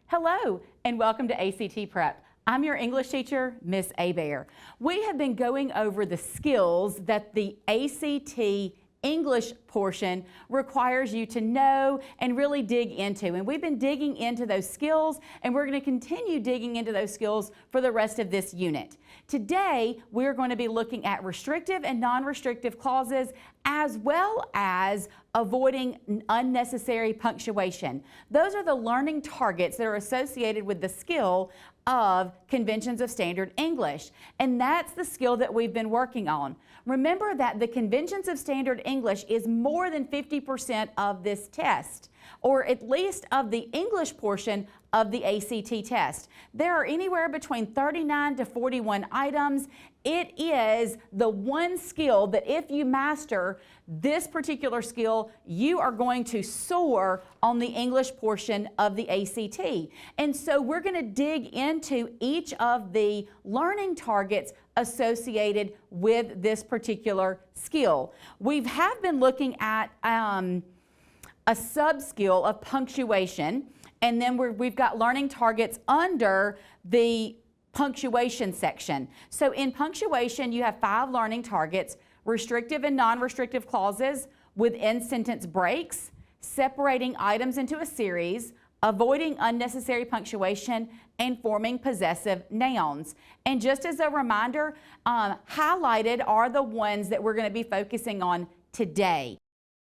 Hello and welcome to ACT Prep. I'm your English teacher, Miss Abear. We have been going over the skills that the ACT English portion requires you to know and really dig into. And we've been digging into those skills, and we're going to continue digging into those skills for the rest of this unit. Today, we're going to be looking at restrictive and non-restrictive clauses, as well as avoiding unnecessary punctuation. Those are the learning targets that are associated with the skill of conventions of standard English, and that's the skill that we've been working on. Remember that the conventions of standard English is more than 50% of this test, or at least of the English portion of the ACT test. There are anywhere between 39 to 41 items. It is the one skill that if you master this particular skill, you are going to soar on the English portion of the ACT. And so we're going to dig into each of the learning targets associated with this particular skill. We have been looking at a sub-skill of punctuation, and then we've got learning targets under the punctuation section. So in punctuation, you have 5 learning targets: restrictive and non-restrictive clauses within sentence breaks, separating items into a series, avoiding unnecessary punctuation, and forming possessive nouns. And just as a reminder, highlighted are the ones that we're going to be focusing on today.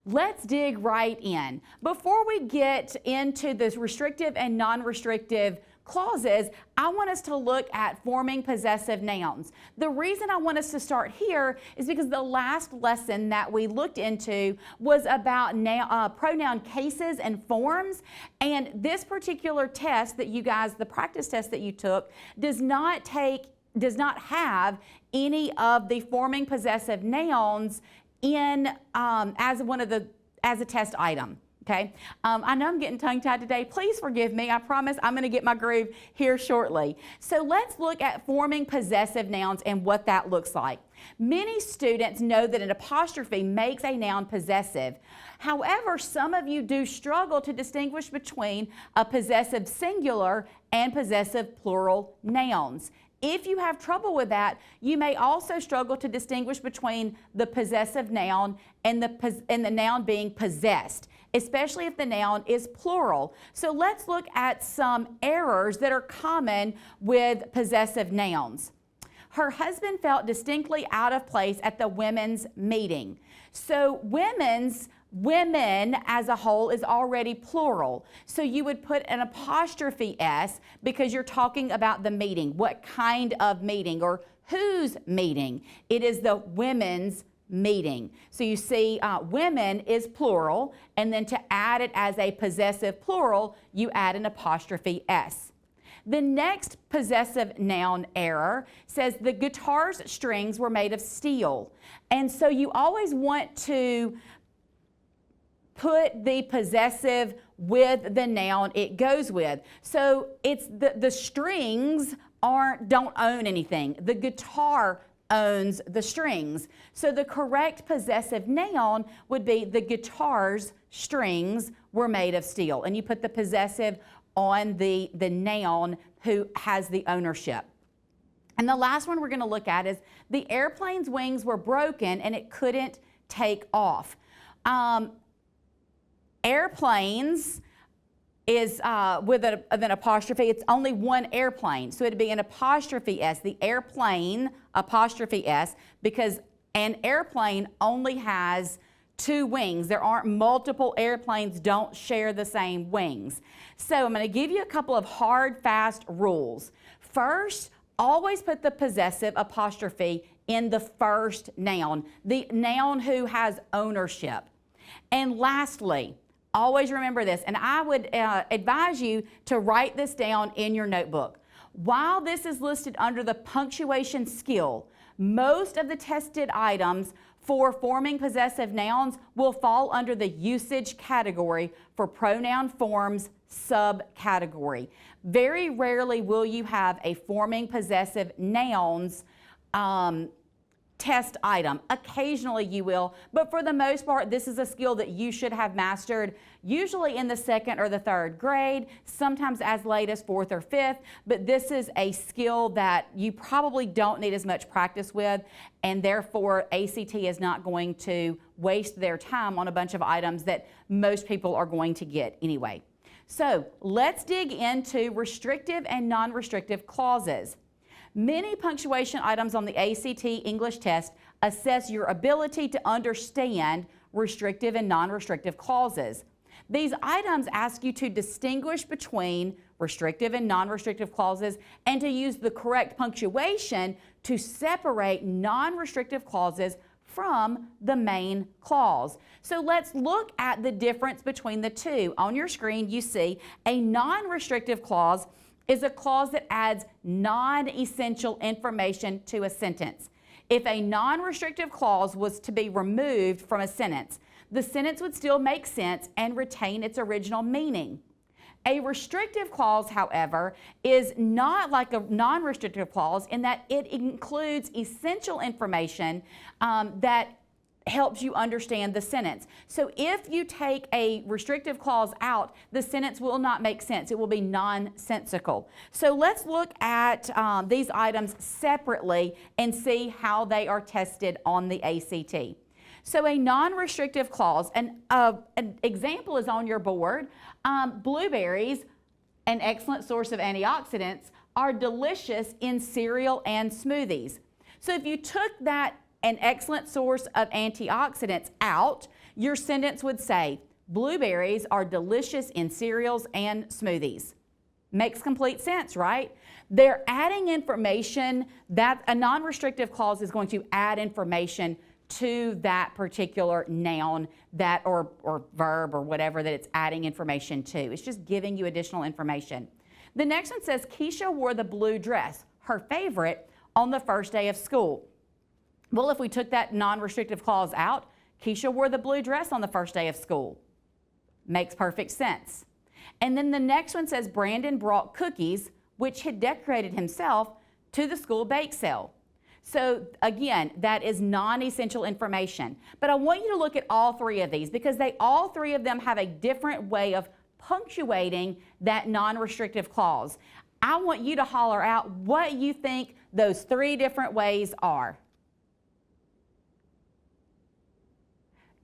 Let's dig right in. Before we get into this restrictive and non-restrictive clauses, I want us to look at forming possessive nouns. The reason I want us to start here is because the last lesson that we looked into was about pronoun cases and forms, and this particular test that you guys, the practice test that you took, does not have any of the forming possessive nouns in as a test item. Okay, I know I'm getting tongue-tied today. Please forgive me. I promise I'm going to get my groove here shortly. So let's look at forming possessive nouns and what that looks like. Many students know that an apostrophe makes a noun possessive. However, some of you do struggle to distinguish between a possessive singular and possessive plural nouns. If you have trouble with that, you may also struggle to distinguish between the possessive noun and the noun being possessed, especially if the noun is plural. So let's look at some errors that are common with possessive nouns. Her husband felt distinctly out of place at the women's meeting. So women as a whole is already plural. So you would put an apostrophe S because you're talking about the meeting. What kind of meeting or whose meeting? It is the women's meeting. So you see women is plural, and then to add it as a possessive plural, you add an apostrophe S. The next possessive noun error says the guitar's strings were made of steel. And so you always want to put the possessive with the noun it goes with. So it's the strings don't own anything. The guitar owns the strings. So the correct possessive noun would be the guitar's strings were made of steel. And you put the possessive on the noun who has the ownership. And the last one we're going to look at is the airplane's wings were broken and it couldn't take off. Airplanes is with an apostrophe. It's only one airplane, so it'd be an apostrophe S, the airplane apostrophe S, because an airplane only has 2 wings. There aren't multiple airplanes, don't share the same wings. So I'm going to give you a couple of hard, fast rules. First, always put the possessive apostrophe in the first noun, the noun who has ownership. And lastly, always remember this, and I would advise you to write this down in your notebook. While this is listed under the punctuation skill, most of the tested items for forming possessive nouns will fall under the usage category for pronoun forms subcategory. Very rarely will you have a forming possessive nouns test item. Occasionally you will, but for the most part, this is a skill that you should have mastered, usually in the 2nd or the 3rd grade, sometimes as late as 4th or 5th, but this is a skill that you probably don't need as much practice with, and therefore ACT is not going to waste their time on a bunch of items that most people are going to get anyway. So let's dig into restrictive and non-restrictive clauses. Many punctuation items on the ACT English test assess your ability to understand restrictive and non-restrictive clauses. These items ask you to distinguish between restrictive and non-restrictive clauses and to use the correct punctuation to separate non-restrictive clauses from the main clause. So let's look at the difference between the two. On your screen you see a non-restrictive clause is a clause that adds non-essential information to a sentence. If a non-restrictive clause was to be removed from a sentence, the sentence would still make sense and retain its original meaning. A restrictive clause, however, is not like a non-restrictive clause in that it includes essential information that helps you understand the sentence. So if you take a restrictive clause out, the sentence will not make sense. It will be nonsensical. So let's look at these items separately and see how they are tested on the ACT. So a non-restrictive clause, and an example is on your board. Blueberries, an excellent source of antioxidants, are delicious in cereal and smoothies. So if you took that an excellent source of antioxidants out, your sentence would say, blueberries are delicious in cereals and smoothies. Makes complete sense, right? They're adding information that a non-restrictive clause is going to add information to that particular noun that or verb or whatever that it's adding information to. It's just giving you additional information. The next one says, Keisha wore the blue dress, her favorite, on the first day of school. Well, if we took that non-restrictive clause out, Keisha wore the blue dress on the first day of school. Makes perfect sense. And then the next one says Brandon brought cookies, which had decorated himself, to the school bake sale. So again, that is non-essential information. But I want you to look at all three of these because all three of them have a different way of punctuating that non-restrictive clause. I want you to holler out what you think those three different ways are.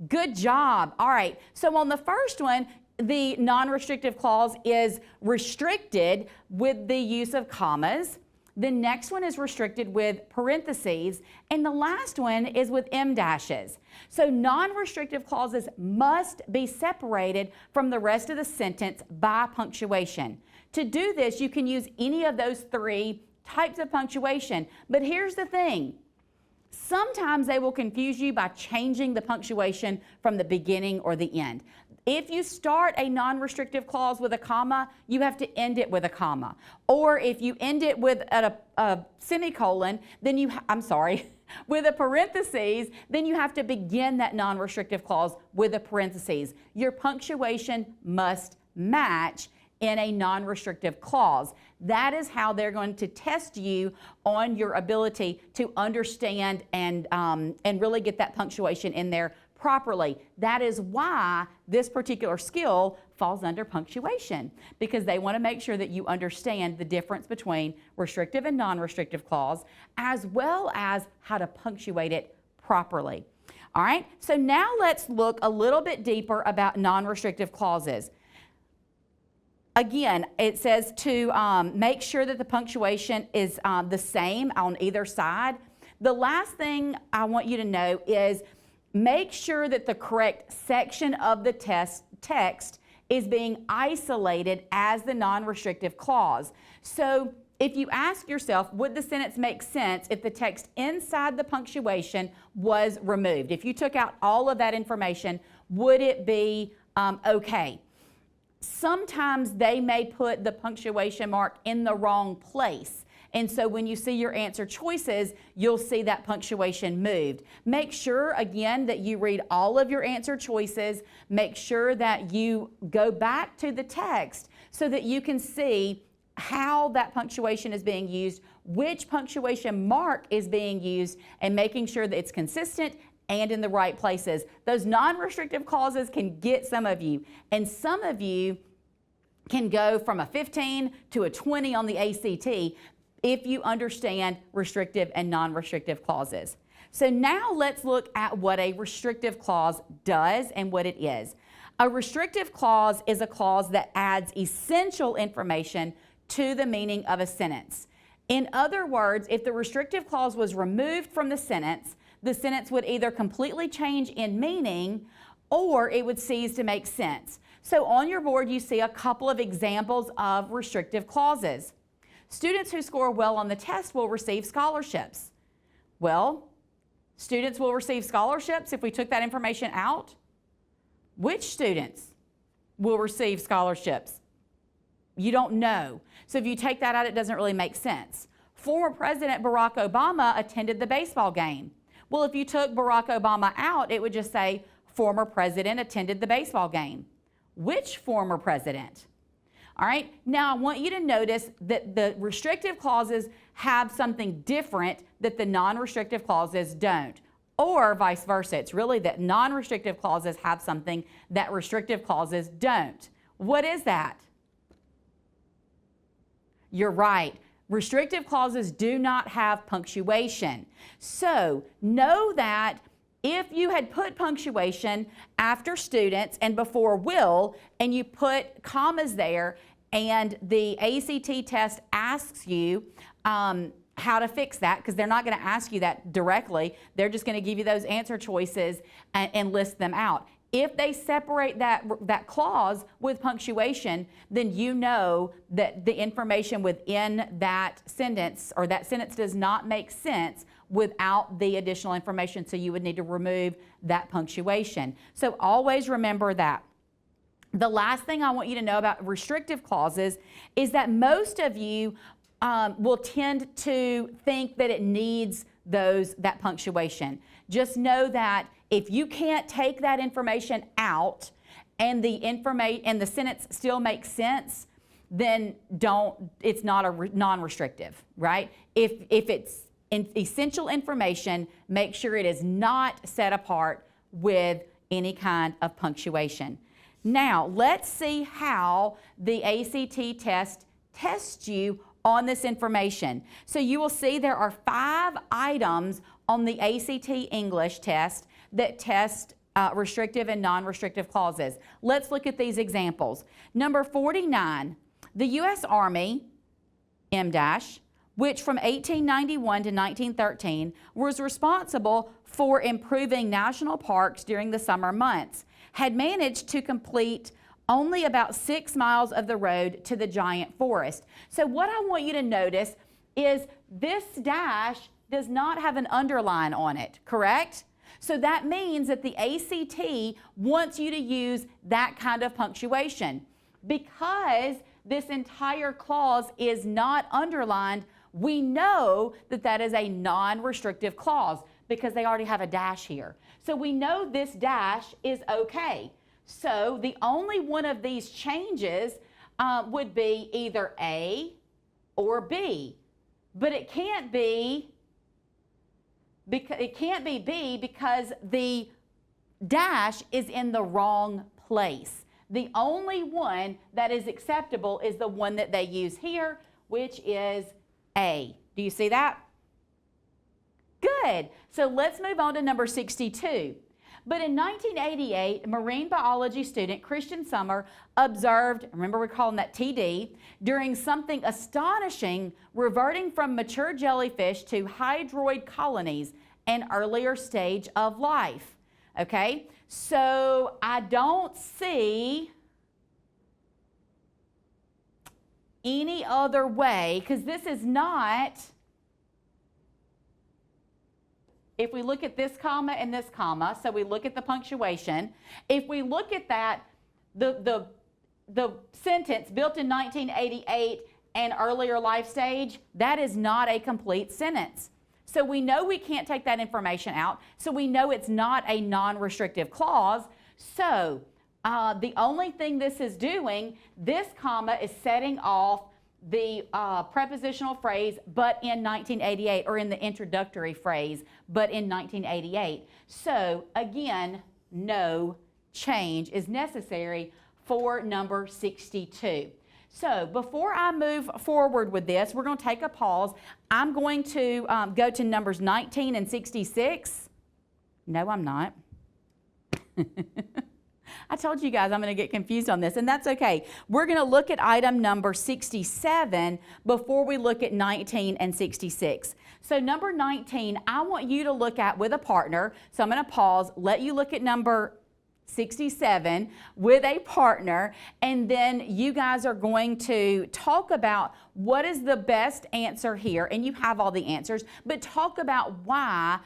Good job. All right. So on the first one, the non-restrictive clause is restricted with the use of commas. The next one is restricted with parentheses. And the last one is with em dashes. So non-restrictive clauses must be separated from the rest of the sentence by punctuation. To do this, you can use any of those three types of punctuation. But here's the thing. Sometimes they will confuse you by changing the punctuation from the beginning or the end. If you start a non-restrictive clause with a comma, you have to end it with a comma. Or if you end it with a semicolon, then with a parentheses, then you have to begin that non-restrictive clause with a parentheses. Your punctuation must match in a non-restrictive clause. That is how they're going to test you on your ability to understand and really get that punctuation in there properly. That is why this particular skill falls under punctuation, because they want to make sure that you understand the difference between restrictive and non-restrictive clause, as well as how to punctuate it properly. All right, so now let's look a little bit deeper about non-restrictive clauses. Again, it says to make sure that the punctuation is the same on either side. The last thing I want you to know is make sure that the correct section of the text is being isolated as the non-restrictive clause. So if you ask yourself, would the sentence make sense if the text inside the punctuation was removed? If you took out all of that information, would it be okay? Sometimes they may put the punctuation mark in the wrong place. And so when you see your answer choices, you'll see that punctuation moved. Make sure, again, that you read all of your answer choices. Make sure that you go back to the text so that you can see how that punctuation is being used, which punctuation mark is being used, and making sure that it's consistent and in the right places. Those non-restrictive clauses can get some of you, and some of you can go from a 15 to a 20 on the ACT if you understand restrictive and non-restrictive clauses. So now let's look at what a restrictive clause does and what it is. A restrictive clause is a clause that adds essential information to the meaning of a sentence. In other words, if the restrictive clause was removed from the sentence would either completely change in meaning or it would cease to make sense. So on your board you see a couple of examples of restrictive clauses. Students who score well on the test will receive scholarships. Well, students will receive scholarships if we took that information out. Which students will receive scholarships? You don't know. So if you take that out, it doesn't really make sense. Former President Barack Obama attended the baseball game. Well, if you took Barack Obama out, it would just say former president attended the baseball game. Which former president? All right, now I want you to notice that the restrictive clauses have something different that the non-restrictive clauses don't, or vice versa. It's really that non-restrictive clauses have something that restrictive clauses don't. What is that? You're right. Restrictive clauses do not have punctuation. So know that if you had put punctuation after students and before will, and you put commas there, and the ACT test asks you how to fix that, because they're not going to ask you that directly. They're just going to give you those answer choices and list them out. If they separate that clause with punctuation, then you know that the information within that sentence or that sentence does not make sense without the additional information, so you would need to remove that punctuation. So always remember that. The last thing I want you to know about restrictive clauses is that most of you will tend to think that it needs that punctuation. Just know that if you can't take that information out and the sentence still makes sense, then it's not a non-restrictive, right? If it's essential information, make sure it is not set apart with any kind of punctuation. Now, let's see how the ACT test tests you on this information. So you will see there are 5 items on the ACT English test that test restrictive and non-restrictive clauses. Let's look at these examples. Number 49, the U.S. Army, M-, which from 1891 to 1913 was responsible for improving national parks during the summer months, had managed to complete only about 6 miles of the road to the giant forest. So what I want you to notice is this dash does not have an underline on it, correct? So that means that the ACT wants you to use that kind of punctuation. Because this entire clause is not underlined, we know that that is a non-restrictive clause because they already have a dash here. So we know this dash is okay. So the only one of these changes would be either A or B. But it can't be B because the dash is in the wrong place. The only one that is acceptable is the one that they use here, which is A. Do you see that? Good. So let's move on to number 62. But in 1988, marine biology student Christian Summer observed, remember we're calling that TD, during something astonishing, reverting from mature jellyfish to hydroid colonies, an earlier stage of life. Okay, so I don't see any other way, because this is not, if we look at this comma and this comma, so we look at the punctuation, if we look at that, the sentence built in 1988 and earlier life stage, that is not a complete sentence. So we know we can't take that information out, so we know it's not a non-restrictive clause. So the only thing this is doing, this comma is setting off the prepositional phrase, but in 1988, or in the introductory phrase, but in 1988. So again, no change is necessary for number 62. So before I move forward with this, we're going to take a pause. I'm going to go to numbers 19 and 66. No, I'm not. I told you guys I'm going to get confused on this, and that's okay. We're going to look at item number 67 before we look at 19 and 66. So number 19, I want you to look at with a partner. So I'm going to pause, let you look at number 67 with a partner, and then you guys are going to talk about what is the best answer here, and you have all the answers, but talk about why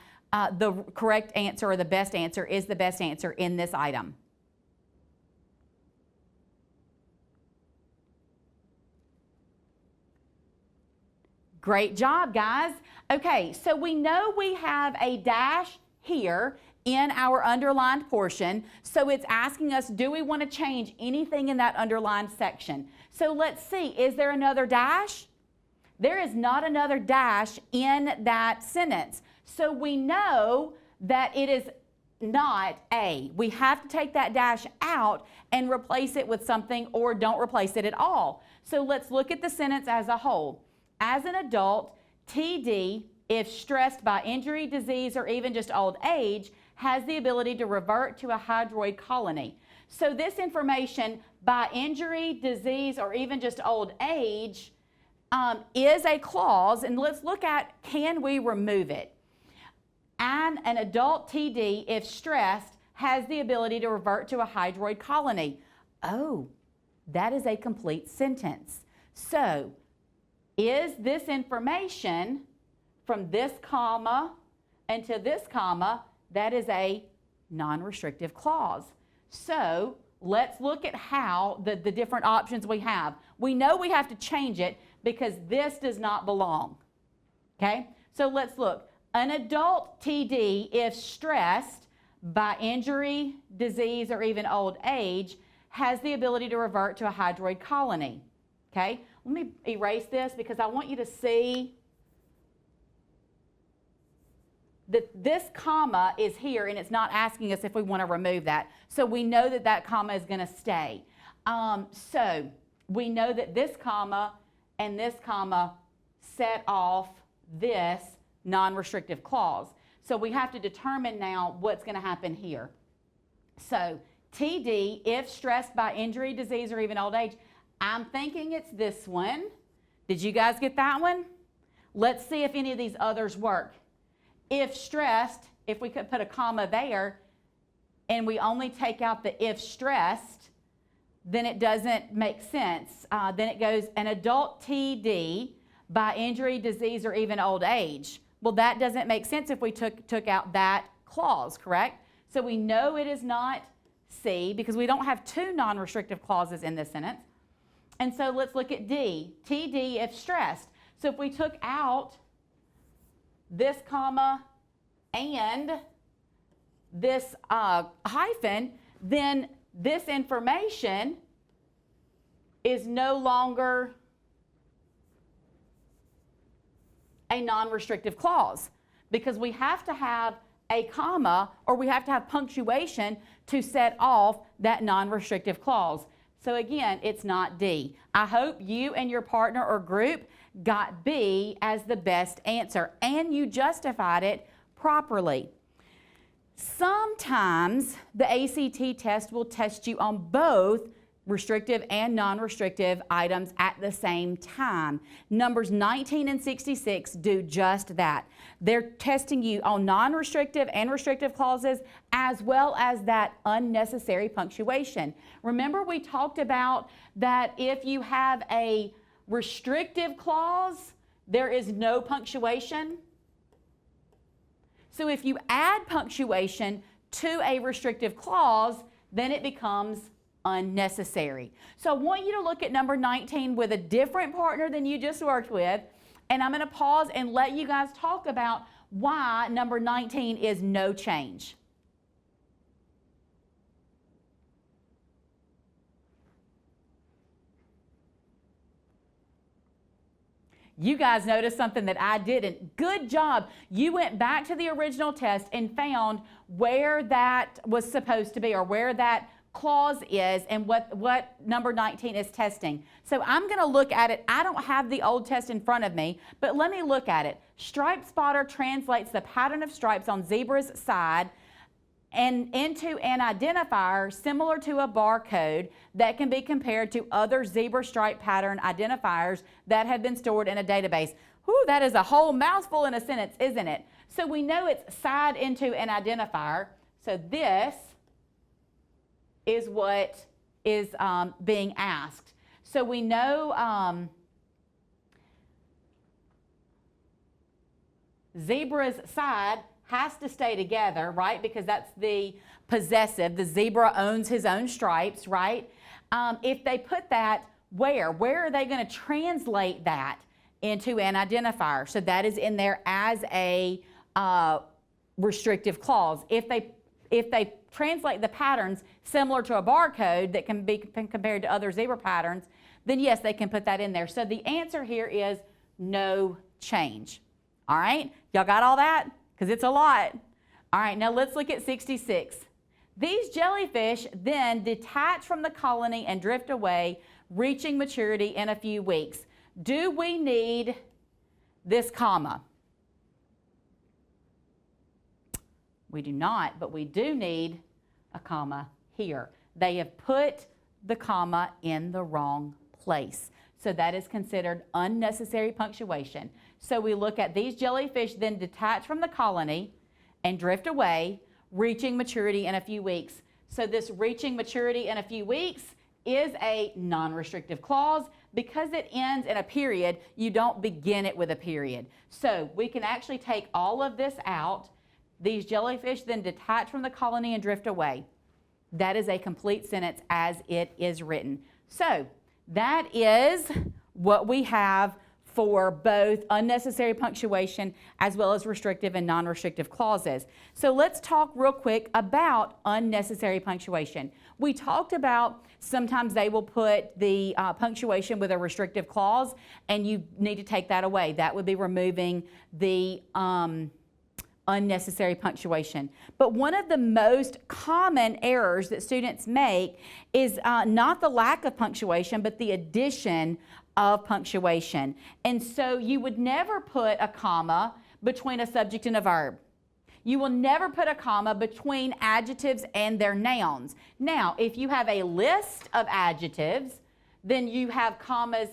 the correct answer or the best answer is the best answer in this item. Great job, guys. Okay, so we know we have a dash here in our underlined portion, so it's asking us, do we want to change anything in that underlined section? So let's see, is there another dash? There is not another dash in that sentence. So we know that it is not A. We have to take that dash out and replace it with something, or don't replace it at all. So let's look at the sentence as a whole. As an adult, TD, if stressed by injury, disease, or even just old age, has the ability to revert to a hydroid colony. So this information, by injury, disease, or even just old age, is a clause, and let's look at, can we remove it? And an adult TD, if stressed, has the ability to revert to a hydroid colony. Oh, that is a complete sentence. So, is this information from this comma and to this comma, that is a non-restrictive clause. So, let's look at how the different options we have. We know we have to change it because this does not belong. Okay? So let's look. An adult TD, if stressed by injury, disease, or even old age, has the ability to revert to a hydroid colony. Okay? Let me erase this because I want you to see that this comma is here and it's not asking us if we want to remove that. So we know that that comma is going to stay. So we know that this comma and this comma set off this non-restrictive clause. So we have to determine now what's going to happen here. So TD, if stressed by injury, disease, or even old age, I'm thinking it's this one. Did you guys get that one? Let's see if any of these others work. If stressed, if we could put a comma there and we only take out the if stressed, then it doesn't make sense. Then it goes an adult TD by injury, disease, or even old age. Well, that doesn't make sense if we took out that clause, correct? So we know it is not C because we don't have two non-restrictive clauses in this sentence. And so let's look at D, TD if stressed. So if we took out this comma and this hyphen, then this information is no longer a non-restrictive clause because we have to have a comma or we have to have punctuation to set off that non-restrictive clause. So again, it's not D. I hope you and your partner or group got B as the best answer and you justified it properly. Sometimes the ACT test will test you on both restrictive and non-restrictive items at the same time. Numbers 19 and 66 do just that. They're testing you on non-restrictive and restrictive clauses as well as that unnecessary punctuation. Remember we talked about that if you have a restrictive clause, there is no punctuation. So if you add punctuation to a restrictive clause, then it becomes unnecessary. So I want you to look at number 19 with a different partner than you just worked with, and I'm going to pause and let you guys talk about why number 19 is no change. You guys noticed something that I didn't. Good job. You went back to the original test and found where that was supposed to be, or where that clause is, and what number 19 is testing. So I'm going to look at it. I don't have the old test in front of me, but let me look at it. Stripe spotter translates the pattern of stripes on zebra's side and into an identifier similar to a barcode that can be compared to other zebra stripe pattern identifiers that have been stored in a database. Whew, that is a whole mouthful in a sentence, isn't it? So we know it's side into an identifier. So this is what is being asked. So we know zebra's side has to stay together, right? Because that's the possessive. The zebra owns his own stripes, right? If they put that where are they going to translate that into an identifier? So that is in there as a restrictive clause. If they translate the patterns similar to a barcode that can be compared to other zebra patterns, then yes, they can put that in there. So the answer here is no change. All right? Y'all got all that? Because it's a lot. All right, now let's look at 66. These jellyfish then detach from the colony and drift away, reaching maturity in a few weeks. Do we need this comma? We do not, but we do need a comma here. They have put the comma in the wrong place. So that is considered unnecessary punctuation. So we look at these jellyfish then detach from the colony and drift away, reaching maturity in a few weeks. So this reaching maturity in a few weeks is a non-restrictive clause. Because it ends in a period, you don't begin it with a period. So we can actually take all of this out. These jellyfish then detach from the colony and drift away. That is a complete sentence as it is written. So that is what we have for both unnecessary punctuation as well as restrictive and non-restrictive clauses. So let's talk real quick about unnecessary punctuation. We talked about sometimes they will put the punctuation with a restrictive clause, and you need to take that away. That would be removing the unnecessary punctuation. But one of the most common errors that students make is not the lack of punctuation, but the addition of punctuation. And so you would never put a comma between a subject and a verb. You will never put a comma between adjectives and their nouns. Now, if you have a list of adjectives, then you have commas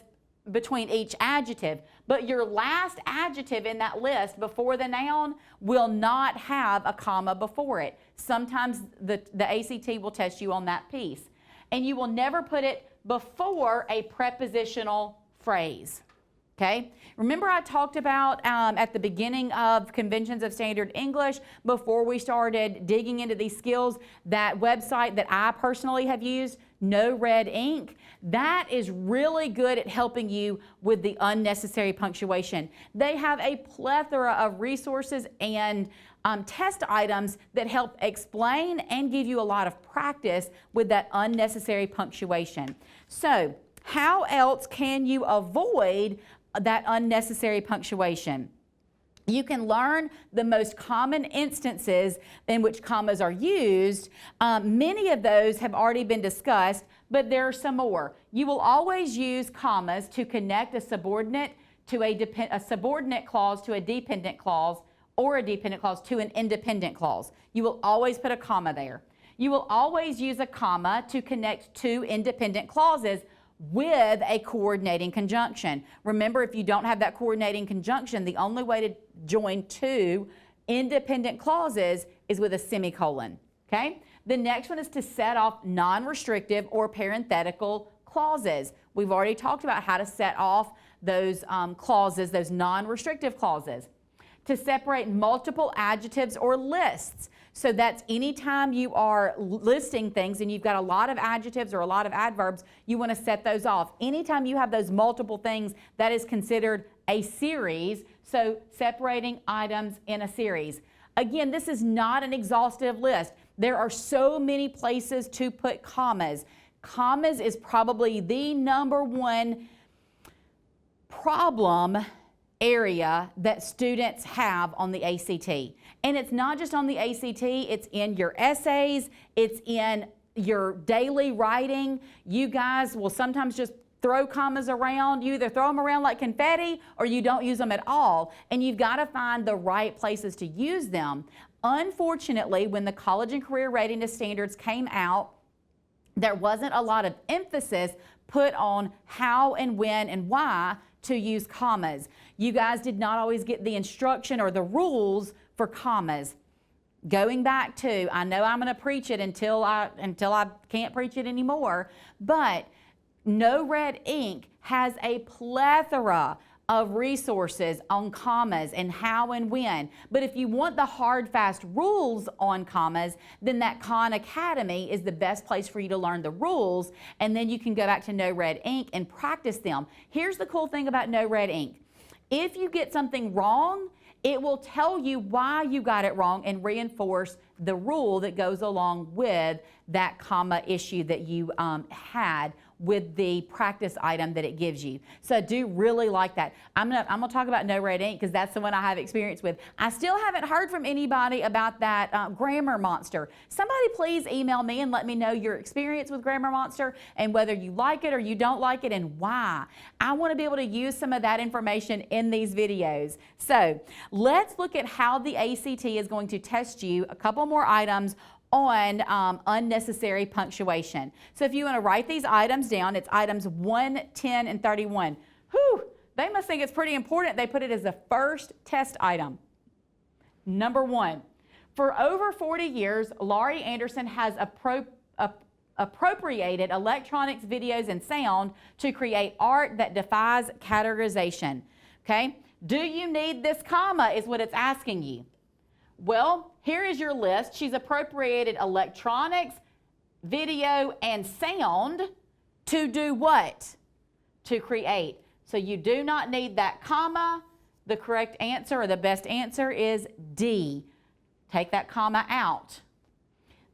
between each adjective, but your last adjective in that list before the noun will not have a comma before it. Sometimes the ACT will test you on that piece. And you will never put it before a prepositional phrase. Okay? Remember I talked about at the beginning of Conventions of Standard English, before we started digging into these skills, that website that I personally have used, No Red Ink, that is really good at helping you with the unnecessary punctuation. They have a plethora of resources and test items that help explain and give you a lot of practice with that unnecessary punctuation. So, how else can you avoid that unnecessary punctuation? You can learn the most common instances in which commas are used. Many of those have already been discussed, but there are some more. You will always use commas to connect a subordinate to a subordinate clause to a dependent clause, or a dependent clause to an independent clause. You will always put a comma there. You will always use a comma to connect two independent clauses with a coordinating conjunction. Remember, if you don't have that coordinating conjunction, the only way to join two independent clauses is with a semicolon. Okay? The next one is to set off non-restrictive or parenthetical clauses. We've already talked about how to set off those clauses, those non-restrictive clauses. To separate multiple adjectives or lists. So that's anytime you are listing things and you've got a lot of adjectives or a lot of adverbs, you want to set those off. Anytime you have those multiple things, that is considered a series. So separating items in a series. Again, this is not an exhaustive list. There are so many places to put commas. Commas is probably the #1 problem area that students have on the ACT. And it's not just on the ACT, it's in your essays, it's in your daily writing. You guys will sometimes just throw commas around. You either throw them around like confetti or you don't use them at all. And you've got to find the right places to use them. Unfortunately, when the college and career readiness standards came out, there wasn't a lot of emphasis put on how and when and why to use commas. You guys did not always get the instruction or the rules for commas. Going back to, I know I'm going to preach it until I can't preach it anymore, but No Red Ink has a plethora of resources on commas and how and when. But if you want the hard, fast rules on commas, then that Khan Academy is the best place for you to learn the rules, and then you can go back to No Red Ink and practice them. Here's the cool thing about No Red Ink. If you get something wrong, it will tell you why you got it wrong and reinforce the rule that goes along with that comma issue that you had with the practice item that it gives you. So I do really like that. I'm gonna talk about No Red Ink because that's the one I have experience with. I still haven't heard from anybody about that grammar monster. Somebody please email me and let me know your experience with Grammar Monster and whether you like it or you don't like it and why. I want to be able to use some of that information in these videos. So let's look at how the ACT is going to test you. A couple more items on unnecessary punctuation. So if you want to write these items down, it's items 1, 10, and 31. Whew, they must think it's pretty important. They put it as the first test item. Number 1, for over 40 years, Laurie Anderson has appropriated electronics, videos, and sound to create art that defies categorization. Okay? Do you need this comma is what it's asking you. Well, here is your list. She's appropriated electronics, video, and sound to do what? To create. So you do not need that comma. The correct answer, or the best answer, is D. Take that comma out.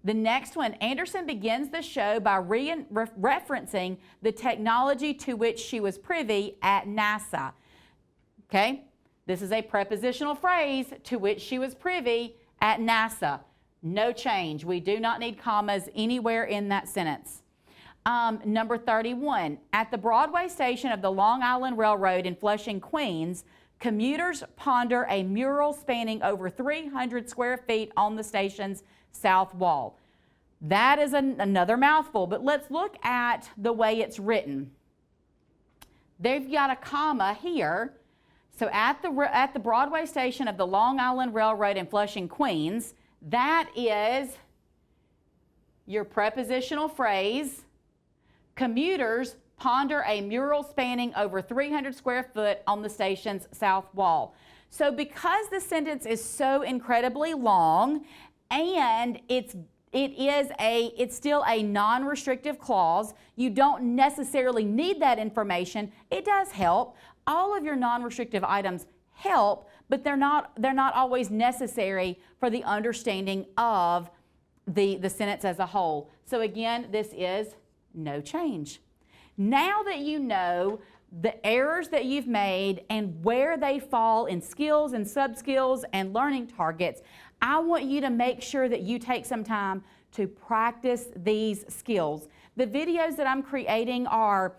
The next one, Anderson begins the show by referencing the technology to which she was privy at NASA. Okay? This is a prepositional phrase, to which she was privy at NASA. No change. We do not need commas anywhere in that sentence. Number 31, at the Broadway station of the Long Island Railroad in Flushing, Queens, commuters ponder a mural spanning over 300 square feet on the station's south wall. That is another mouthful, but let's look at the way it's written. They've got a comma here. So at the Broadway station of the Long Island Railroad in Flushing, Queens, that is your prepositional phrase. Commuters ponder a mural spanning over 300 square foot on the station's south wall. So because the sentence is so incredibly long and it's still a non-restrictive clause, you don't necessarily need that information. It does help. All of your non-restrictive items help, but they're not always necessary for the understanding of the sentence as a whole. So again, this is no change. Now that you know the errors that you've made and where they fall in skills and sub-skills and learning targets, I want you to make sure that you take some time to practice these skills. The videos that I'm creating are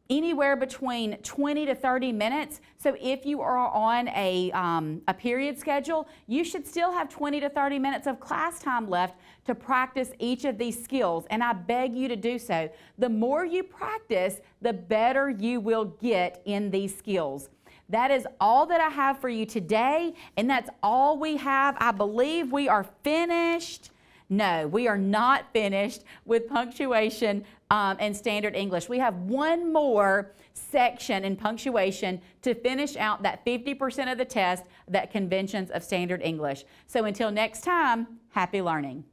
anywhere between 20 to 30 minutes. So if you are on a period schedule, you should still have 20 to 30 minutes of class time left to practice each of these skills, and I beg you to do so. The more you practice, the better you will get in these skills. That is all that I have for you today, and that's all we have. I believe we are finished. No, we are not finished with punctuation and standard English. We have one more section in punctuation to finish out that 50% of the test, that conventions of standard English. So until next time, happy learning.